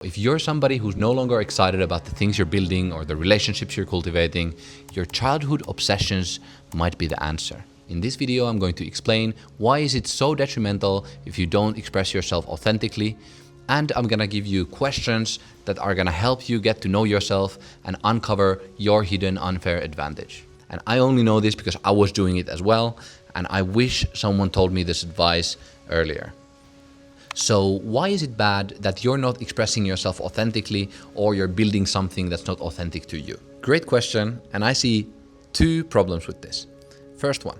If you're somebody who's no longer excited about the things you're building or the relationships you're cultivating, your childhood obsessions might be the answer. In this video, I'm going to explain why is it so detrimental if you don't express yourself authentically, and I'm gonna give you questions that are gonna help you get to know yourself and uncover your hidden unfair advantage. And I only know this because I was doing it as well, and I wish someone told me this advice earlier. So why is it bad that you're not expressing yourself authentically or you're building something that's not authentic to you? Great question, and I see two problems with this. First one,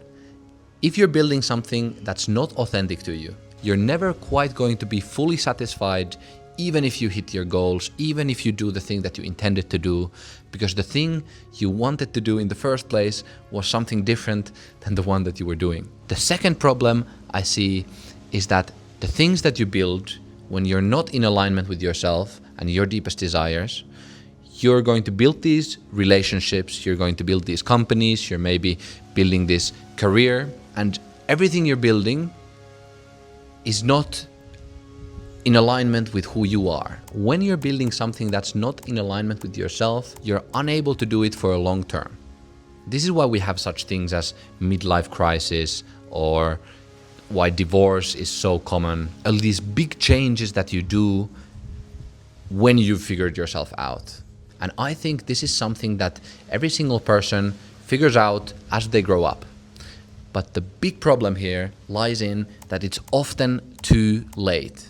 if you're building something that's not authentic to you, you're never quite going to be fully satisfied even if you hit your goals, even if you do the thing that you intended to do, because the thing you wanted to do in the first place was something different than the one that you were doing. The second problem I see is that the things that you build, when you're not in alignment with yourself and your deepest desires, you're going to build these relationships, you're going to build these companies, you're maybe building this career, and everything you're building is not in alignment with who you are. When you're building something that's not in alignment with yourself, you're unable to do it for a long term. This is why we have such things as midlife crisis, or why divorce is so common. All these big changes that you do when you've figured yourself out. And I think this is something that every single person figures out as they grow up. But the big problem here lies in that it's often too late.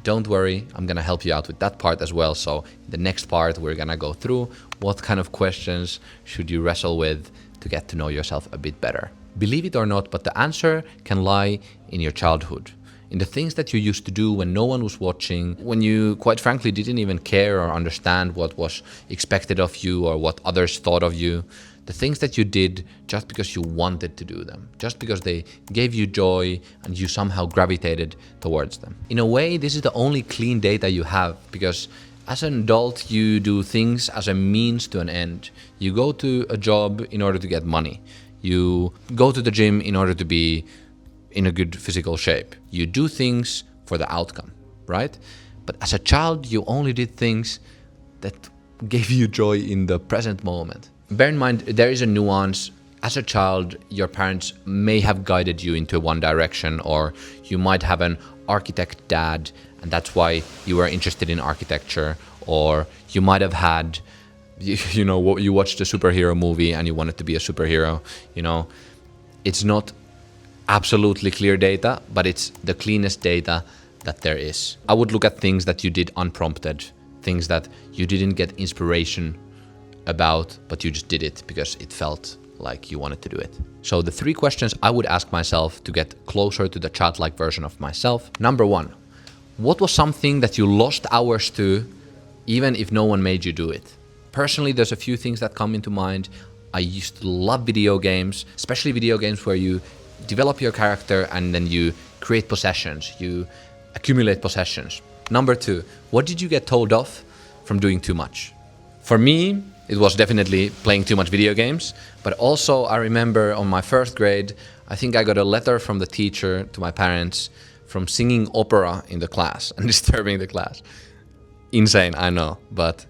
Don't worry, I'm gonna help you out with that part as well. So in the next part, we're gonna go through what kind of questions should you wrestle with to get to know yourself a bit better. Believe it or not, but the answer can lie in your childhood, in the things that you used to do when no one was watching, when you quite frankly didn't even care or understand what was expected of you or what others thought of you. The things that you did just because you wanted to do them, just because they gave you joy and you somehow gravitated towards them. In a way, this is the only clean data you have, because as an adult, you do things as a means to an end. You go to a job in order to get money. You go to the gym in order to be in a good physical shape. You do things for the outcome, right? But as a child, you only did things that gave you joy in the present moment. Bear in mind, there is a nuance. As a child, your parents may have guided you into one direction, or you might have an architect dad, and that's why you were interested in architecture, or you might have had you watched a superhero movie and you wanted to be a superhero. It's not absolutely clear data, but it's the cleanest data that there is. I would look at things that you did unprompted, things that you didn't get inspiration about, but you just did it because it felt like you wanted to do it. So the three questions I would ask myself to get closer to the childlike version of myself. Number one, what was something that you lost hours to even if no one made you do it? Personally, there's a few things that come into mind. I used to love video games, especially video games where you develop your character and then you create possessions, you accumulate possessions. Number two, what did you get told off from doing too much? For me, it was definitely playing too much video games, but also I remember on my first grade, I think I got a letter from the teacher to my parents from singing opera in the class and disturbing the class. Insane, I know, but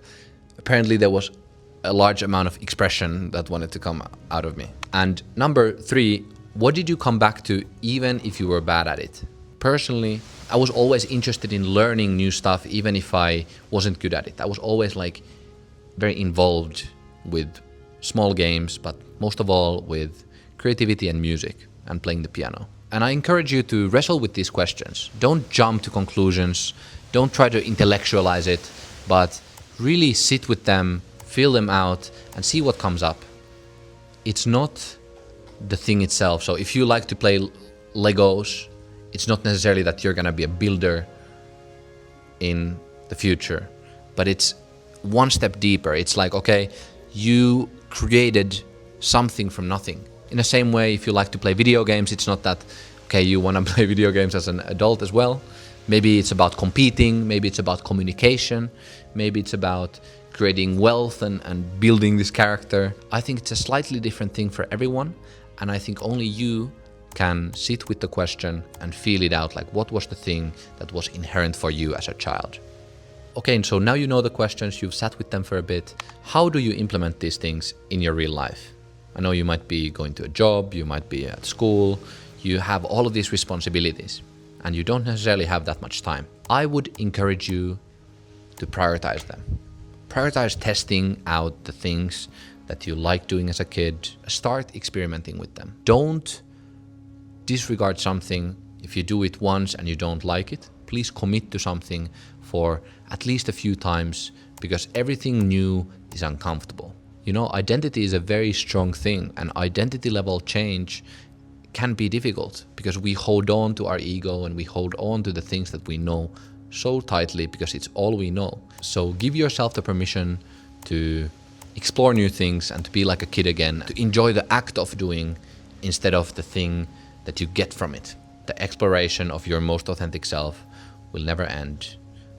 apparently there was a large amount of expression that wanted to come out of me. And number three, what did you come back to even if you were bad at it? Personally, I was always interested in learning new stuff even if I wasn't good at it. I was always very involved with small games, but most of all with creativity and music and playing the piano. And I encourage you to wrestle with these questions. Don't jump to conclusions. Don't try to intellectualize it, but really sit with them, feel them out, and see what comes up. It's not the thing itself. So if you like to play Legos, it's not necessarily that you're gonna be a builder in the future, but it's one step deeper. It's like, okay, you created something from nothing. In the same way, if you like to play video games, it's not that, okay, you wanna play video games as an adult as well. Maybe it's about competing, maybe it's about communication, maybe it's about creating wealth and building this character. I think it's a slightly different thing for everyone, and I think only you can sit with the question and feel it out, like what was the thing that was inherent for you as a child. Okay, so now you know the questions, you've sat with them for a bit. How do you implement these things in your real life? I know you might be going to a job, you might be at school, you have all of these responsibilities, and you don't necessarily have that much time. I would encourage you to prioritize them. Prioritize testing out the things that you like doing as a kid. Start experimenting with them. Don't disregard something if you do it once and you don't like it. Please commit to something for at least a few times, because everything new is uncomfortable. You know, identity is a very strong thing, and identity level change can be difficult because we hold on to our ego and we hold on to the things that we know so tightly because it's all we know. So give yourself the permission to explore new things and to be like a kid again, to enjoy the act of doing instead of the thing that you get from it. The exploration of your most authentic self will never end.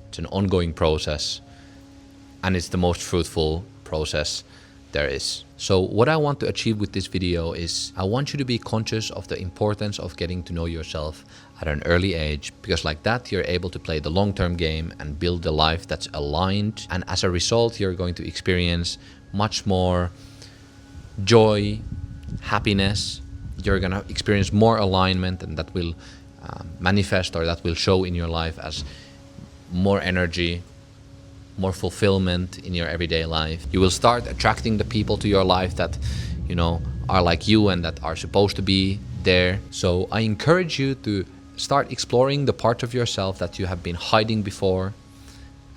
It's an ongoing process, and it's the most fruitful process there is. So what I want to achieve with this video is I want you to be conscious of the importance of getting to know yourself at an early age, because like that you're able to play the long-term game and build a life that's aligned, and as a result you're going to experience much more joy, happiness. You're gonna experience more alignment, and that will manifest, or that will show in your life as more energy, more fulfillment in your everyday life. You will start attracting the people to your life that, you know, are like you and that are supposed to be there. So I encourage you to start exploring the part of yourself that you have been hiding before,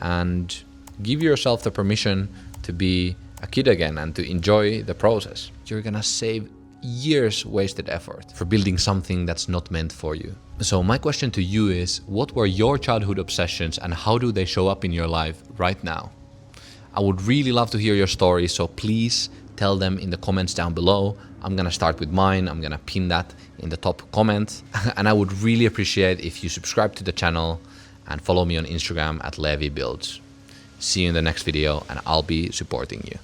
and give yourself the permission to be a kid again and to enjoy the process. You're gonna save years wasted effort for building something that's not meant for you. So my question to you is, what were your childhood obsessions and how do they show up in your life right now? I would really love to hear your story, so please tell them in the comments down below. I'm gonna start with mine. I'm gonna pin that in the top comment. And I would really appreciate if you subscribe to the channel and follow me on Instagram at LeviBuilds. See you in the next video, and I'll be supporting you.